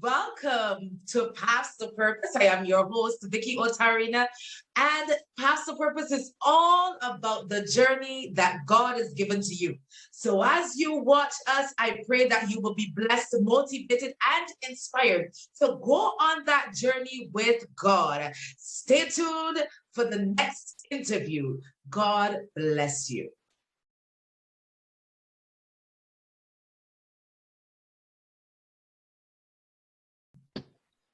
Welcome to Paths to Purpose. I am your host, Vicky Otarina, and Paths to Purpose is all about the journey that God has given to you. So as you watch us, I pray that you will be blessed, motivated, and inspired to go on that journey with God. Stay tuned for the next interview. God bless you.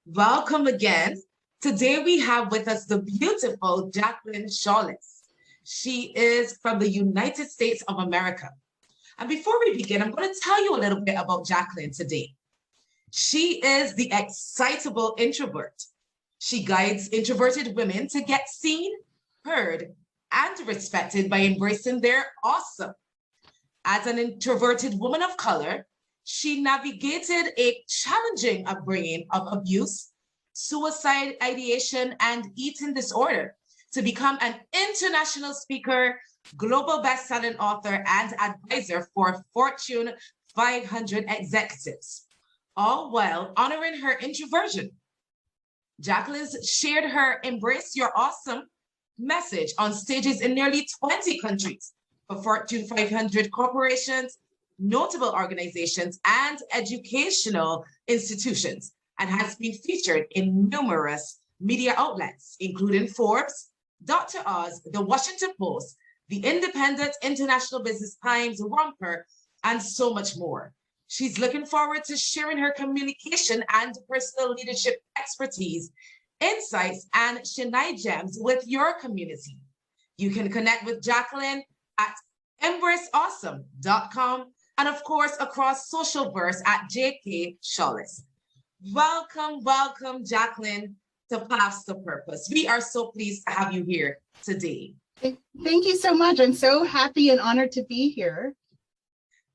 Welcome again. Today we have with us the beautiful Jacqueline Shaulis. She is from the United States of America. And before we begin, I'm going to tell you a little bit about Jacqueline today. She is the Excitable Introvert. She guides introverted women to get seen, heard, and respected by embracing their awesome. As an introverted woman of color, she navigated a challenging upbringing of abuse, suicide ideation, and eating disorder to become an international speaker, global best-selling author, and advisor for Fortune 500 executives, all while honoring her introversion. Jacqueline's shared her Embrace Your Awesome message on stages in nearly 20 countries for Fortune 500 corporations, notable organizations, and educational institutions, and has been featured in numerous media outlets, including Forbes, Dr. Oz, The Washington Post, The Independent, International Business Times, Romper, and so much more. She's looking forward to sharing her communication and personal leadership expertise, insights, and Shania gems with your community. You can connect with Jacqueline at embraceawesome.com and of course across Socialverse at JK Shaulis. Welcome, Jacqueline, to Paths to Purpose. We are so pleased to have you here today. Thank you so much. I'm so happy and honored to be here.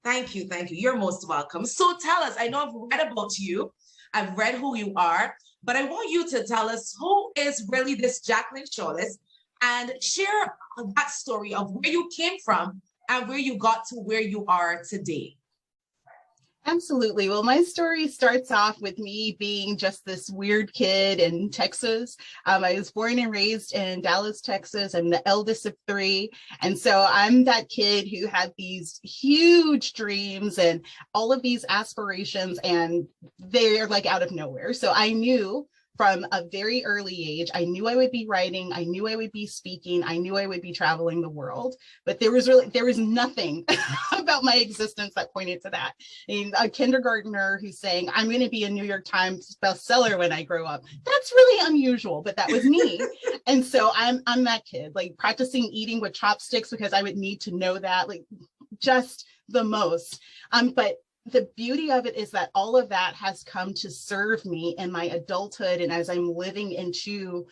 Thank you. You're most welcome. So tell us, I know I've read about you, I've read who you are, but I want you to tell us who is really this Jacqueline Shaulis and share that story of where you came from and where you got to where you are today. Absolutely. Well, my story starts off with me being just this weird kid in Texas. I was born and raised in Dallas, Texas. I'm the eldest of three. And so I'm that kid who had these huge dreams and all of these aspirations, and they're like out of nowhere. So I knew from a very early age, I knew I would be writing, I knew I would be speaking, I knew I would be traveling the world, but there was nothing about my existence that pointed to that. I mean, a kindergartner who's saying, I'm going to be a New York Times bestseller when I grow up. That's really unusual, but that was me. And so I'm that kid, like practicing eating with chopsticks because I would need to know that, like just the most. But the beauty of it is that all of that has come to serve me in my adulthood. And as I'm living into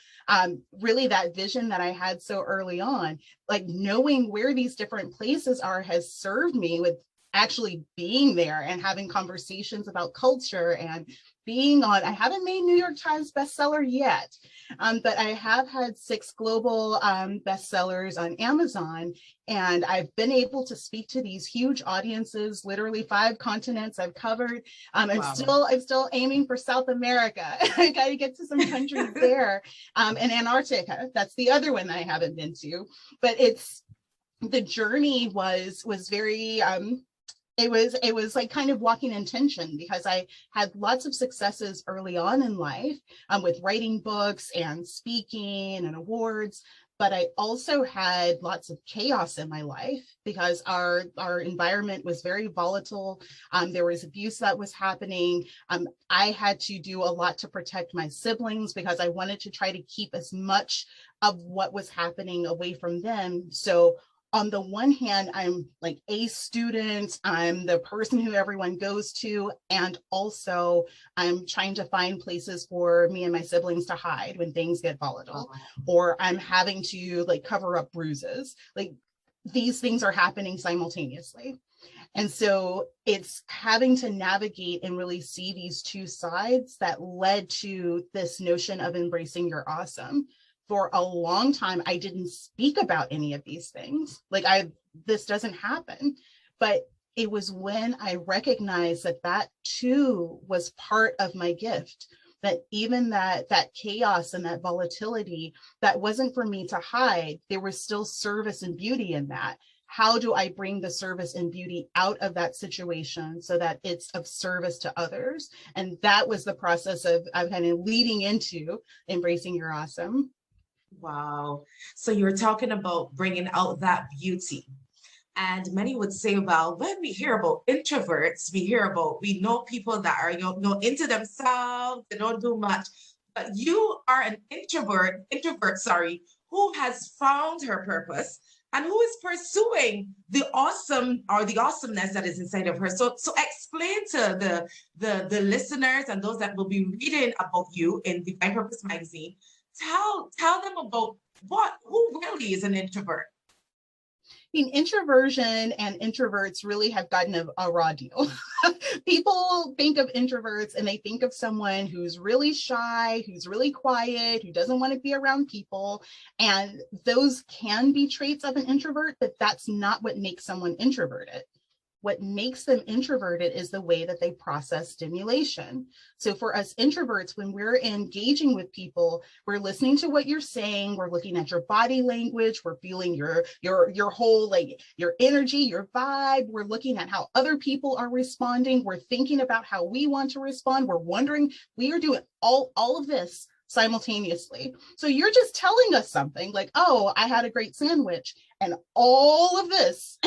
really that vision that I had so early on, like knowing where these different places are has served me with actually being there and having conversations about culture and being on, I haven't made New York Times bestseller yet, but I have had 6 global bestsellers on Amazon, and I've been able to speak to these huge audiences, literally 5 continents I've covered. I'm still aiming for South America. I got to get to some countries there, and Antarctica. That's the other one that I haven't been to, but the journey was very it was like kind of walking in tension because I had lots of successes early on in life with writing books and speaking and awards, but I also had lots of chaos in my life because our environment was very volatile. There was abuse that was happening. I had to do a lot to protect my siblings because I wanted to try to keep as much of what was happening away from them. So on the one hand, I'm like a student, I'm the person who everyone goes to, and also I'm trying to find places for me and my siblings to hide when things get volatile, or I'm having to like cover up bruises. Like these things are happening simultaneously. And so it's having to navigate and really see these two sides that led to this notion of embracing your awesome. For a long time, I didn't speak about any of these things. Like this doesn't happen. But it was when I recognized that that too was part of my gift, that even that chaos and that volatility, that wasn't for me to hide. There was still service and beauty in that. How do I bring the service and beauty out of that situation so that it's of service to others? And that was the process of kind of leading into embracing your awesome. Wow. So you were talking about bringing out that beauty. And many would say, well, when we hear about introverts, we know people that are, into themselves, they don't do much. But you are an introvert, sorry, who has found her purpose and who is pursuing the awesome or the awesomeness that is inside of her. So explain to the listeners and those that will be reading about you in Divine Purpose magazine. Tell them about who really is an introvert. I mean, introversion and introverts really have gotten a raw deal. People think of introverts and they think of someone who's really shy, who's really quiet, who doesn't want to be around people. And those can be traits of an introvert, but that's not what makes someone introverted. What makes them introverted is the way that they process stimulation. So for us introverts, when we're engaging with people, we're listening to what you're saying, we're looking at your body language, we're feeling your whole, like your energy, your vibe, we're looking at how other people are responding, we're thinking about how we want to respond, we're wondering, we are doing all of this simultaneously. So you're just telling us something like, oh, I had a great sandwich, and all of this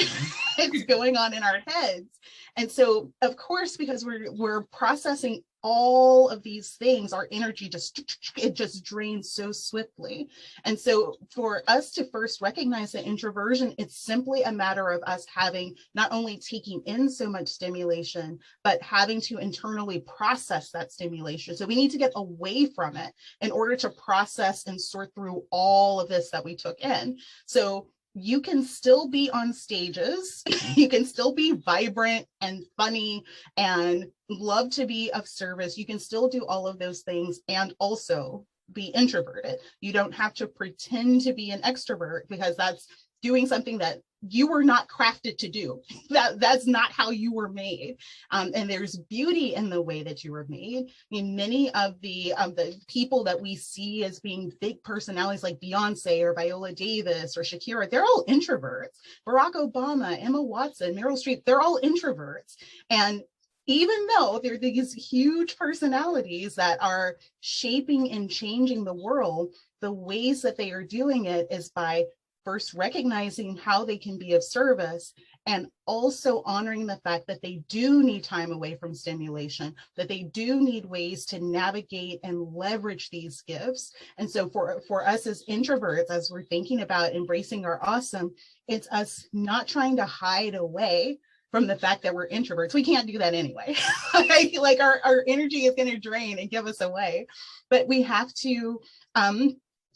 is going on in our heads. And so, of course, because we're processing all of these things, our energy just drains so swiftly. And so for us to first recognize that introversion, it's simply a matter of us having not only taking in so much stimulation, but having to internally process that stimulation. So we need to get away from it in order to process and sort through all of this that we took in. So you can still be on stages, you can still be vibrant and funny and love to be of service. You can still do all of those things and also be introverted. You don't have to pretend to be an extrovert, because that's doing something that you were not crafted to do. That's not how you were made. And there's beauty in the way that you were made. I mean, many of the people that we see as being big personalities like Beyonce or Viola Davis or Shakira, they're all introverts. Barack Obama, Emma Watson, Meryl Streep, they're all introverts. And even though they're these huge personalities that are shaping and changing the world, the ways that they are doing it is by first recognizing how they can be of service, and also honoring the fact that they do need time away from stimulation, that they do need ways to navigate and leverage these gifts. And so for us as introverts, as we're thinking about embracing our awesome, it's us not trying to hide away from the fact that we're introverts. We can't do that anyway. Like our energy is going to drain and give us away. But we have to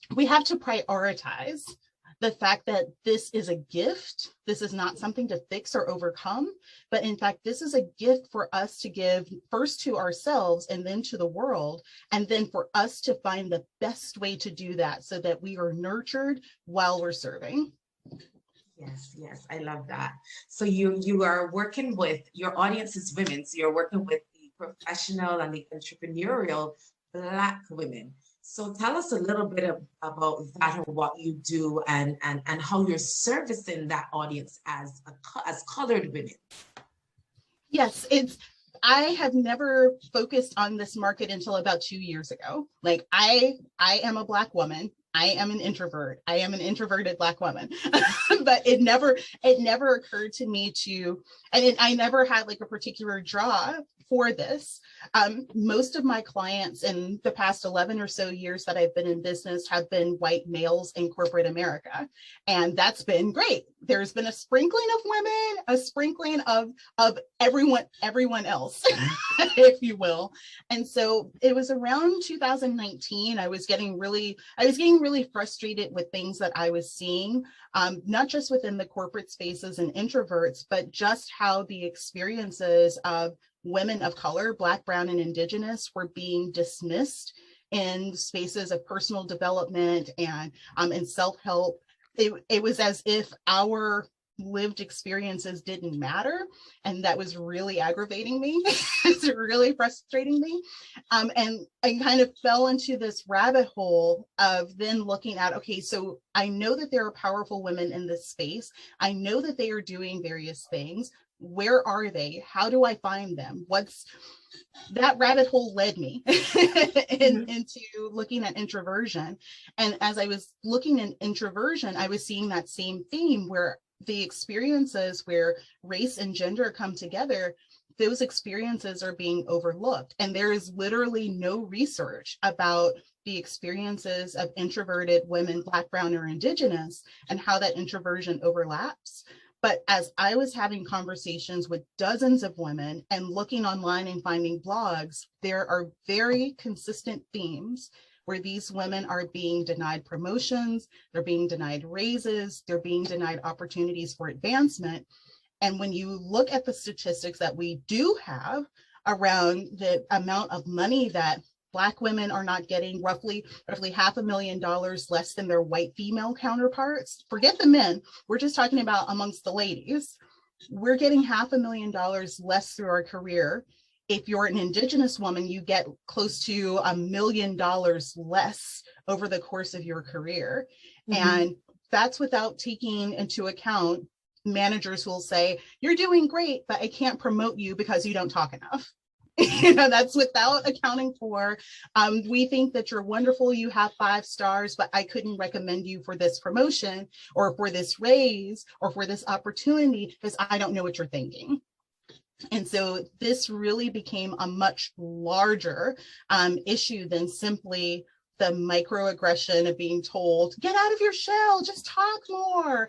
prioritize the fact that this is a gift. This is not something to fix or overcome, but in fact, this is a gift for us to give first to ourselves and then to the world, and then for us to find the best way to do that so that we are nurtured while we're serving. Yes, I love that. So you are working with, your audience is women, so you're working with the professional and the entrepreneurial Black women. So tell us a little bit about that and what you do and how you're servicing that audience as colored women. Yes, I have never focused on this market until about 2 years ago. Like I am a Black woman. I am an introvert. I am an introverted Black woman. But it never occurred to me I never had like a particular draw for this. Most of my clients in the past 11 or so years that I've been in business have been white males in corporate America. And that's been great. There's been a sprinkling of women, a sprinkling of everyone else, if you will. And so it was around 2019, I was getting really frustrated with things that I was seeing, not just within the corporate spaces and introverts, but just how the experiences of women of color, Black, brown, and indigenous, were being dismissed in spaces of personal development and self-help. It was as if our lived experiences didn't matter. And that was really aggravating me. It's really frustrating me. And I kind of fell into this rabbit hole of then looking at, okay, so I know that there are powerful women in this space. I know that they are doing various things. Where are they? How do I find them? That rabbit hole led me into looking at introversion. And as I was looking at introversion, I was seeing that same theme where the experiences where race and gender come together, those experiences are being overlooked. And there is literally no research about the experiences of introverted women, Black, Brown, or Indigenous, and how that introversion overlaps. But as I was having conversations with dozens of women and looking online and finding blogs, there are very consistent themes where these women are being denied promotions, they're being denied raises, they're being denied opportunities for advancement. And when you look at the statistics that we do have around the amount of money that Black women are not getting, roughly $500,000 less than their white female counterparts. Forget the men, we're just talking about amongst the ladies. We're getting $500,000 less through our career. If you're an Indigenous woman, you get close to $1 million less over the course of your career. And that's without taking into account managers who will say, you're doing great, but I can't promote you because you don't talk enough. That's without accounting for, we think that you're wonderful, you have 5 stars, but I couldn't recommend you for this promotion or for this raise or for this opportunity because I don't know what you're thinking. And so this really became a much larger issue than simply the microaggression of being told, get out of your shell, just talk more,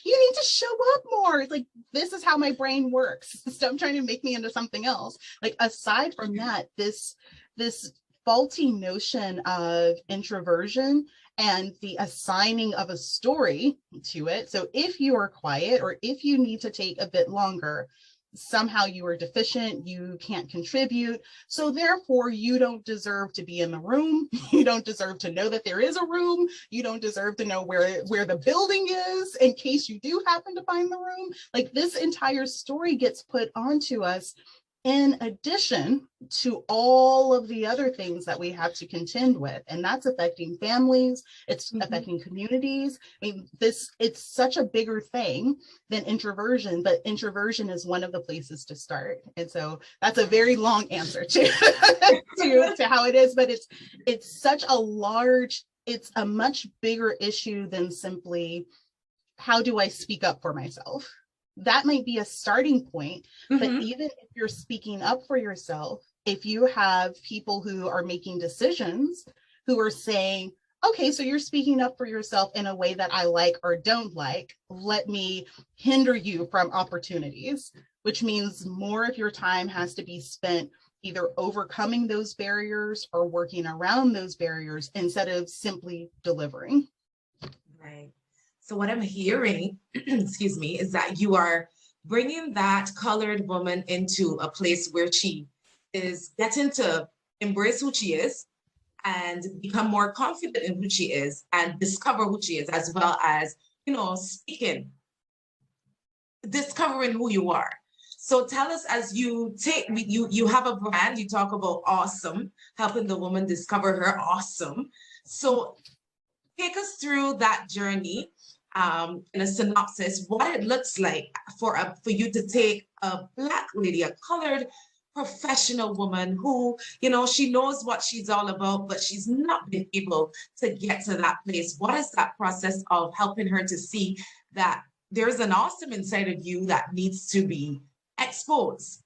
you need to show up more. Like, this is how my brain works. Stop trying to make me into something else. Like, aside from that, this faulty notion of introversion and the assigning of a story to it. So if you are quiet or if you need to take a bit longer, somehow you are deficient, you can't contribute, so therefore you don't deserve to be in the room, you don't deserve to know that there is a room, you don't deserve to know where the building is in case you do happen to find the room. Like, this entire story gets put onto us in addition to all of the other things that we have to contend with. And that's affecting families, it's affecting communities. I mean, it's such a bigger thing than introversion, but introversion is one of the places to start. And so that's a very long answer to how it is, but it's such a large, it's a much bigger issue than simply, how do I speak up for myself? That might be a starting point, but even if you're speaking up for yourself, if you have people who are making decisions, who are saying, okay, so you're speaking up for yourself in a way that I like or don't like, let me hinder you from opportunities, which means more of your time has to be spent either overcoming those barriers or working around those barriers instead of simply delivering. Right. So what I'm hearing, excuse me, is that you are bringing that colored woman into a place where she is getting to embrace who she is and become more confident in who she is and discover who she is, as well as, discovering who you are. So tell us, as you have a brand, you talk about awesome, helping the woman discover her awesome. So take us through that journey in a synopsis, what it looks like for you to take a Black lady, a colored professional woman who, she knows what she's all about, but she's not been able to get to that place. What is that process of helping her to see that there's an awesome inside of you that needs to be exposed?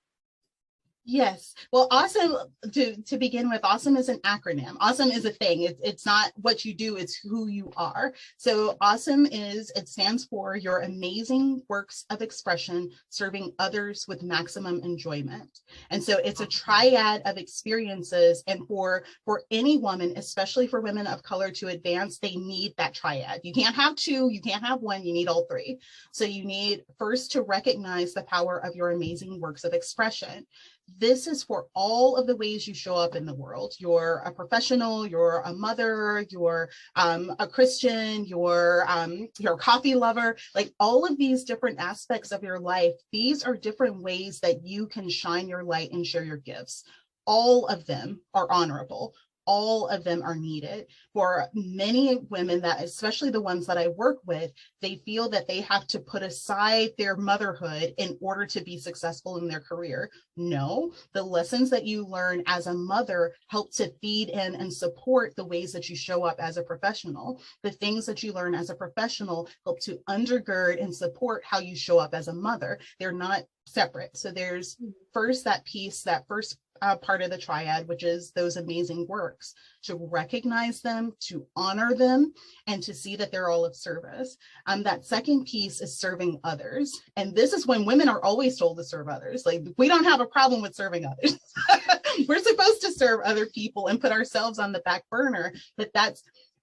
Yes. Well, awesome, to begin with, awesome is an acronym. Awesome is a thing. It's not what you do, it's who you are. So awesome it stands for your amazing works of expression serving others with maximum enjoyment. And so it's a triad of experiences. And for any woman, especially for women of color to advance, they need that triad. You can't have 2, you can't have 1, you need all 3. So you need first to recognize the power of your amazing works of expression. This is for all of the ways you show up in the world. You're a professional, you're a mother, you're a Christian, you're a coffee lover, like all of these different aspects of your life. These are different ways that you can shine your light and share your gifts. All of them are honorable. All of them are needed. For many women, that especially the ones that I work with, they feel that they have to put aside their motherhood in order to be successful in their career. No, the lessons that you learn as a mother help to feed in and support the ways that you show up as a professional. The things that you learn as a professional help to undergird and support how you show up as a mother. They're not separate. So there's first that piece, that first part of the triad, which is those amazing works, to recognize them, to honor them, and to see that they're all of service. That second piece is serving others. And this is when women are always told to serve others. Like, we don't have a problem with serving others. We're supposed to serve other people and put ourselves on the back burner, but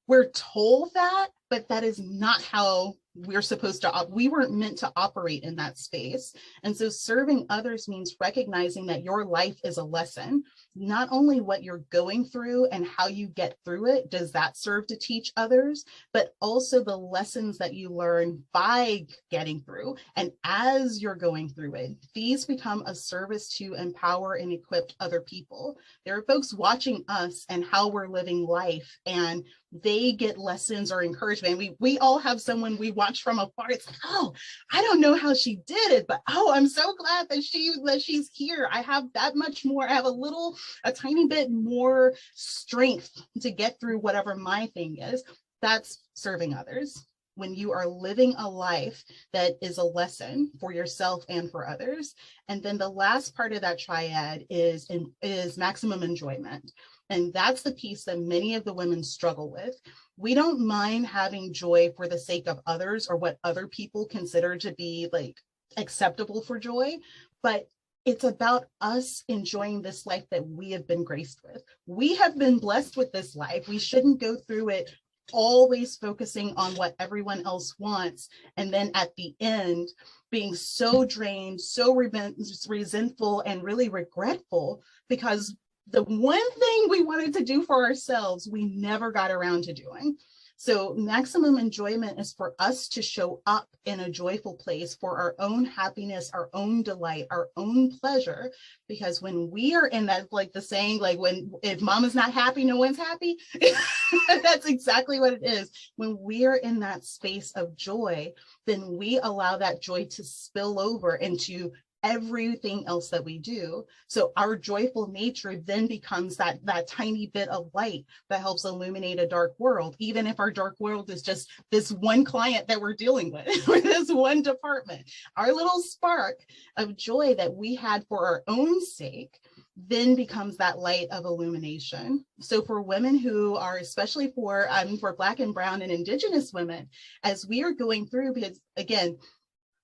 we're told that, but that is not how we're supposed to, we weren't meant to operate in that space. And so serving others means recognizing that your life is a lesson. Not only what you're going through and how you get through it, does that serve to teach others, but also the lessons that you learn by getting through. And as you're going through it, these become a service to empower and equip other people. There are folks watching us and how we're living life, and they get lessons or encouragement. We all have someone we watch from afar. It's like, oh, I don't know how she did it, but oh, I'm so glad that she's here. I have that much more. I have a tiny bit more strength to get through whatever my thing is. That's serving others. When you are living a life that is a lesson for yourself and for others. And then the last part of that triad is maximum enjoyment. And that's the piece that many of the women struggle with. We don't mind having joy for the sake of others or what other people consider to be like acceptable for joy, but it's about us enjoying this life that we have been graced with. We have been blessed with this life. We shouldn't go through it always focusing on what everyone else wants, and then at the end being so drained, so resentful, and really regretful because the one thing we wanted to do for ourselves, we never got around to doing. So maximum enjoyment is for us to show up in a joyful place for our own happiness, our own delight, our own pleasure. Because when we are in that, like the saying, like if mama's not happy, no one's happy. That's exactly what it is. When we are in that space of joy, then we allow that joy to spill over into everything else that we do. So our joyful nature then becomes that tiny bit of light that helps illuminate a dark world, even if our dark world is just this one client that we're dealing with or this one department. Our little spark of joy that we had for our own sake then becomes that light of illumination. So for women who are, especially for Black and Brown and Indigenous women, as we are going through, because again,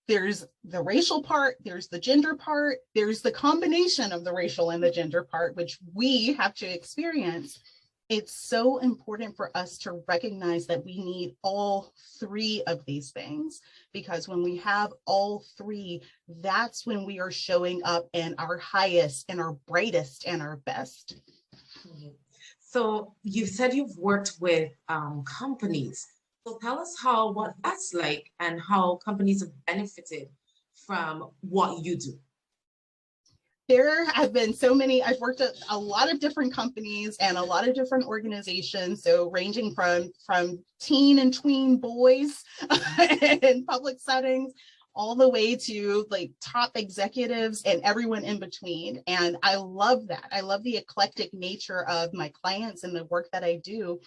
there's the racial part, there's the gender part, there's the combination of the racial and the gender part, which we have to experience. It's so important for us to recognize that we need all three of these things, because when we have all three, that's when we are showing up in our highest and our brightest and our best. So you said you've worked with companies. So tell us what that's like and how companies have benefited from what you do. There have been so many. I've worked at a lot of different companies and a lot of different organizations. So ranging from teen and tween boys in public settings, all the way to like top executives and everyone in between. And I love that. I love the eclectic nature of my clients and the work that I do.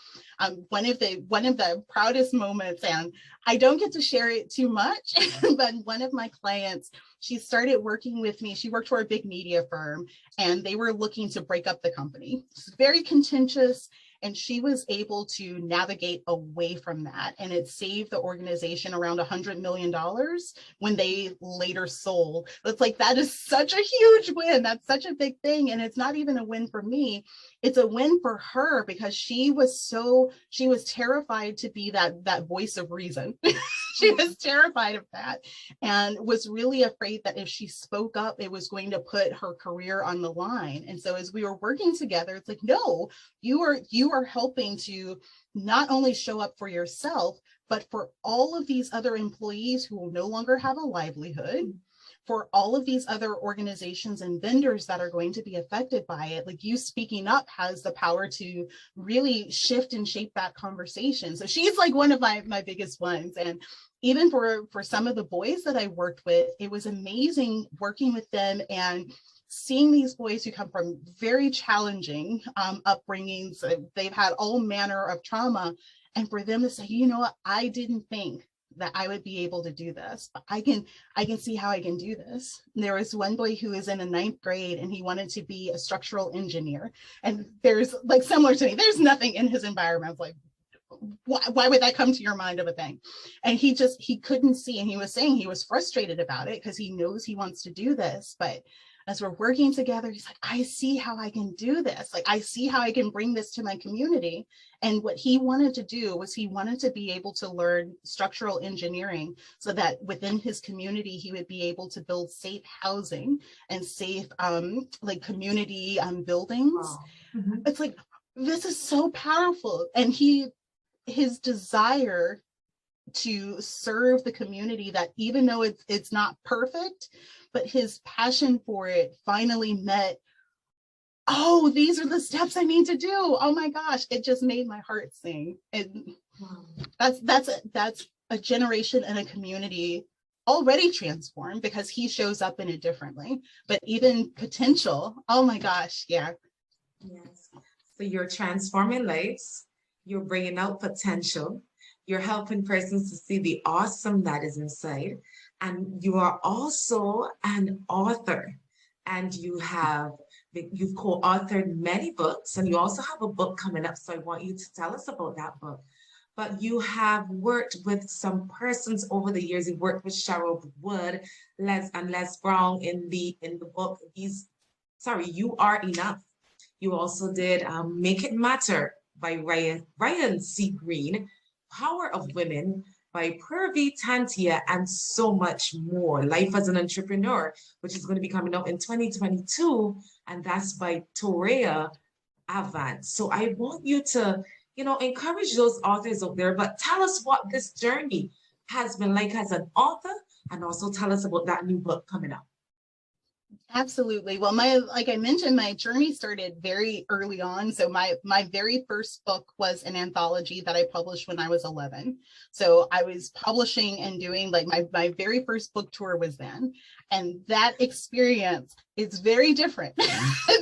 One of the proudest moments, and I don't get to share it too much, but one of my clients, she started working with me. She worked for a big media firm and they were looking to break up the company. It's very contentious. And she was able to navigate away from that. And it saved the organization around $100 million when they later sold. It's like, that is such a huge win. That's such a big thing. And it's not even a win for me. It's a win for her because she was terrified to be that voice of reason. She was terrified of that and was really afraid that if she spoke up, it was going to put her career on the line. And so as we were working together, it's like, no, you are helping to not only show up for yourself, but for all of these other employees who will no longer have a livelihood, for all of these other organizations and vendors that are going to be affected by it. Like, you speaking up has the power to really shift and shape that conversation. So she's like one of my biggest ones. And even for some of the boys that I worked with, it was amazing working with them and seeing these boys who come from very challenging upbringings. They've had all manner of trauma. And for them to say, you know what, I didn't think that I would be able to do this, but I can see how I can do this. And there was one boy who was in the 9th grade and he wanted to be a structural engineer. And there's like, similar to me, there's nothing in his environment. Like, why would that come to your mind of a thing? And he couldn't see. And he was saying he was frustrated about it because he knows he wants to do this. But as we're working together, he's like, I see how I can do this. Like, I see how I can bring this to my community. And what he wanted to do was he wanted to be able to learn structural engineering so that within his community, he would be able to build safe housing and safe like community buildings. Wow. Mm-hmm. It's like, this is so powerful. And his desire to serve the community, that even though it's not perfect, but his passion for it finally met, oh, these are the steps I need to do. Oh my gosh, it just made my heart sing. And that's a generation and a community already transformed because he shows up in it differently. But even potential, oh my gosh, yeah. Yes. So you're transforming lives, you're bringing out potential, you're helping persons to see the awesome that is inside. And you are also an author, and you've co-authored many books, and you also have a book coming up. So I want you to tell us about that book. But you have worked with some persons over the years. You've worked with Cheryl Wood, Les Brown in the book. You Are Enough. You also did Make It Matter by Ryan C. Green, Power of Women by Purvi Tantia, and so much more. Life as an Entrepreneur, which is going to be coming out in 2022, and that's by Torea Avant. So I want you to, encourage those authors out there, but tell us what this journey has been like as an author, and also tell us about that new book coming out. Absolutely. Well, like I mentioned, my journey started very early on. So my very first book was an anthology that I published when I was 11. So I was publishing and doing like my very first book tour was then. And that experience is very different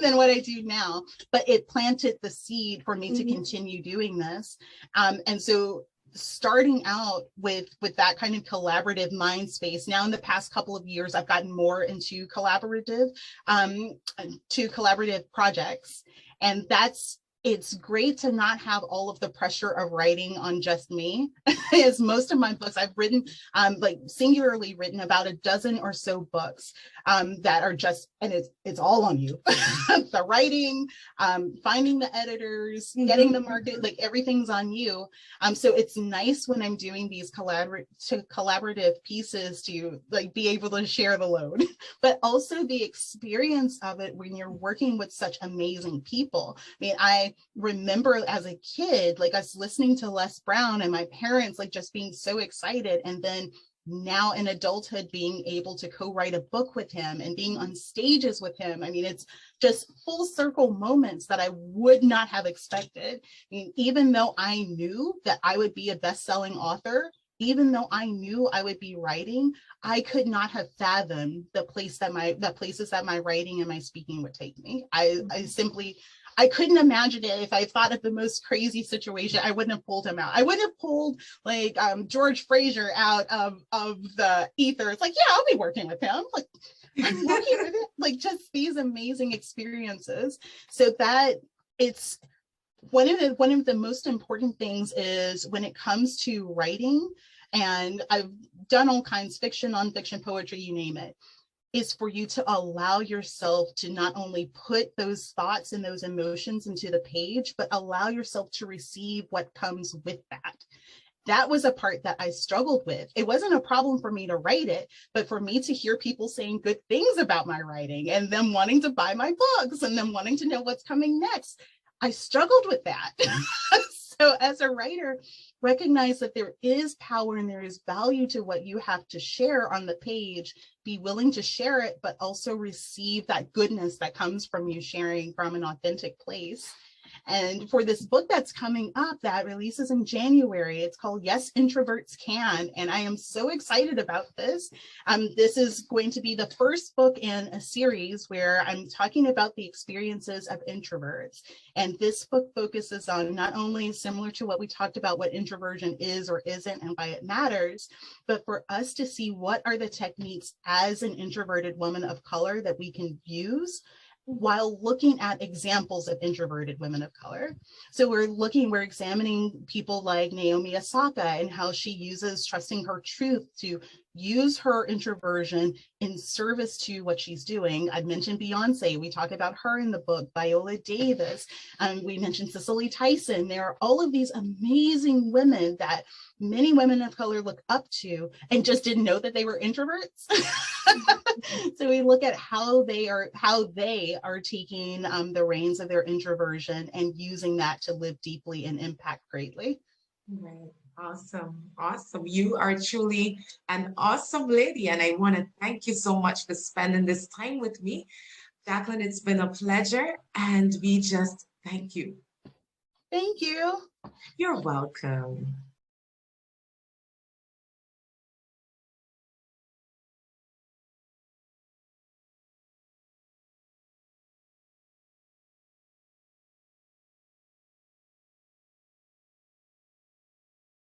than what I do now, but it planted the seed for me to continue doing this. And so starting out with that kind of collaborative mind space. Now in the past couple of years, I've gotten more into collaborative projects. And it's great to not have all of the pressure of writing on just me. As most of my books I've written, like singularly written about a dozen or so books that are just, and it's all on you. The writing, finding the editors, getting the market, like everything's on you. So it's nice when I'm doing these collaborative pieces to like be able to share the load, but also the experience of it when you're working with such amazing people. I mean, I remember as a kid, like us listening to Les Brown and my parents like just being so excited, and then now in adulthood being able to co-write a book with him and being on stages with him. I mean, it's just full circle moments that I would not have expected. I mean, even though I knew that I would be a best-selling author, even though I knew I would be writing, I could not have fathomed the places that my writing and my speaking would take me. I couldn't imagine it. If I thought of the most crazy situation, I wouldn't have pulled him out. I wouldn't have pulled like George Fraser out of the ether. It's like, yeah, I'll be working with him. Like, I'm working with it. Like, just these amazing experiences. So that it's one of the most important things is when it comes to writing, and I've done all kinds, fiction, nonfiction, poetry, you name it, is for you to allow yourself to not only put those thoughts and those emotions into the page, but allow yourself to receive what comes with that. that was a part that I struggled with. It wasn't a problem for me to write it, but for me to hear people saying good things about my writing and them wanting to buy my books and them wanting to know what's coming next, I struggled with that. So as a writer, recognize that there is power and there is value to what you have to share on the page. Be willing to share it, but also receive that goodness that comes from you sharing from an authentic place. And for this book that's coming up that releases in January, it's called Yes, Introverts Can. And I am so excited about this. This is going to be the first book in a series where I'm talking about the experiences of introverts. And this book focuses on not only similar to what we talked about, what introversion is or isn't and why it matters, but for us to see what are the techniques as an introverted woman of color that we can use while looking at examples of introverted women of color. So we're examining people like Naomi Osaka and how she uses trusting her truth to use her introversion in service to what she's doing. I mentioned Beyonce. We talk about her in the book, Viola Davis. We mentioned Cicely Tyson. There are all of these amazing women that many women of color look up to and just didn't know that they were introverts. So we look at how they are taking the reins of their introversion and using that to live deeply and impact greatly. Right. Awesome. Awesome. You are truly an awesome lady. And I want to thank you so much for spending this time with me. Jacqueline, it's been a pleasure. And we just thank you. Thank you. You're welcome.